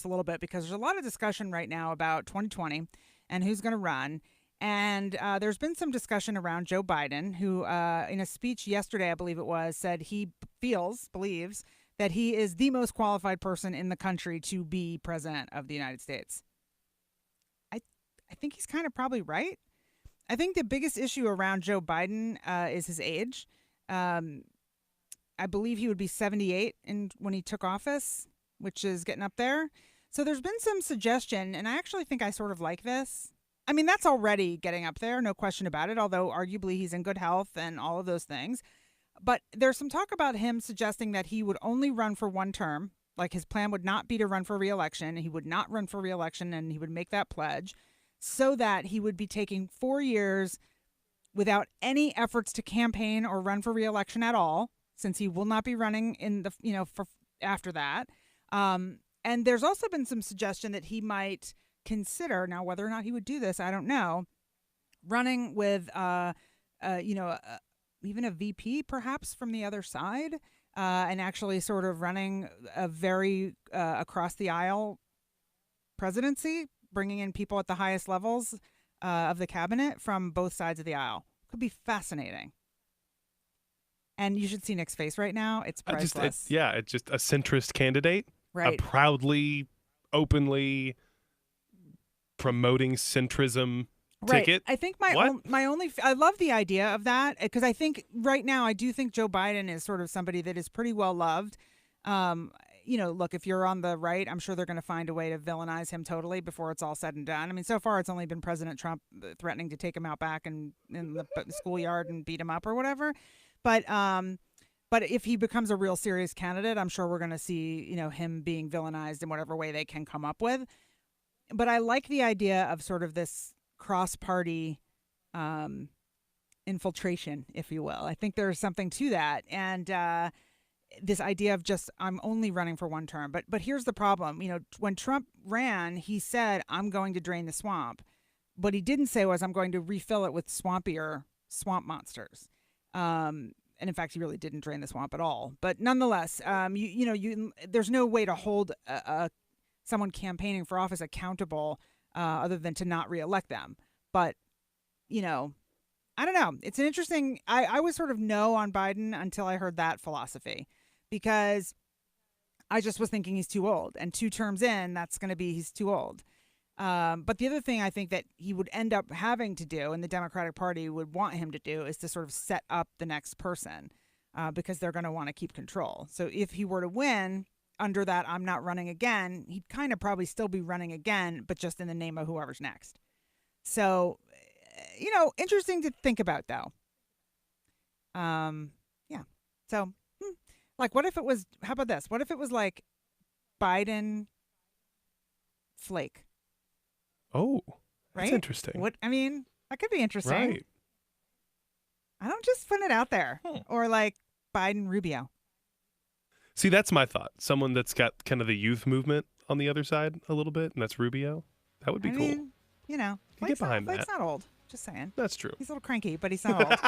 just a little bit because there's a lot of discussion right now about 2020 and who's going to run. And there's been some discussion around Joe Biden, who in a speech yesterday, I believe it was, said he believes that he is the most qualified person in the country to be president of the United States. I think he's kind of probably right. I think the biggest issue around Joe Biden is his age. I believe he would be 78 when he took office, which is getting up there. So there's been some suggestion, and I actually think I sort of like this. I mean, that's already getting up there, no question about it, although arguably he's in good health and all of those things. But there's some talk about him suggesting that he would only run for one term. Like his plan would not be to run for re-election. He would not run for re-election, and he would make that pledge so that he would be taking 4 years without any efforts to campaign or run for re-election at all, since he will not be running in the, for after that. And there's also been some suggestion that he might consider, now whether or not he would do this, I don't know, running with, even a VP perhaps from the other side, and actually sort of running a very across the aisle presidency, bringing in people at the highest levels of the cabinet from both sides of the aisle. Could be fascinating. And you should see Nick's face right now. It's priceless. It's just a centrist candidate. Right. A proudly, openly promoting centrism ticket. I think my only I love the idea of that because I think right now I do think Joe Biden is sort of somebody that is pretty well loved. Look, if you're on the right, I'm sure they're going to find a way to villainize him totally before it's all said and done. I mean, so far it's only been President Trump threatening to take him out back in the schoolyard and beat him up or whatever. But if he becomes a real serious candidate, I'm sure we're going to see, him being villainized in whatever way they can come up with. But I like the idea of sort of this cross-party infiltration, if you will. I think there's something to that. And this idea of just, I'm only running for one term. But here's the problem. When Trump ran, he said, I'm going to drain the swamp. What he didn't say was, I'm going to refill it with swampier swamp monsters. And in fact, he really didn't drain the swamp at all. But nonetheless, there's no way to hold someone campaigning for office accountable other than to not reelect them. But, I don't know. It's an interesting. I was sort of no on Biden until I heard that philosophy, because I just was thinking he's too old, and 2 terms in, that's going to be he's too old. But the other thing I think that he would end up having to do, and the Democratic Party would want him to do, is to sort of set up the next person because they're going to want to keep control. So if he were to win under that I'm not running again, he'd kind of probably still be running again, but just in the name of whoever's next. So, interesting to think about, though. Yeah. So, like, what if it was, how about this? What if it was like Biden Flake? Oh, right? That's interesting. That could be interesting. Right. I don't just put it out there. Or like Biden Rubio. See, that's my thought. Someone that's got kind of the youth movement on the other side a little bit, and that's Rubio. That would be cool. Get behind Flake's that. Not old. Just saying. That's true. He's a little cranky, but he's not old.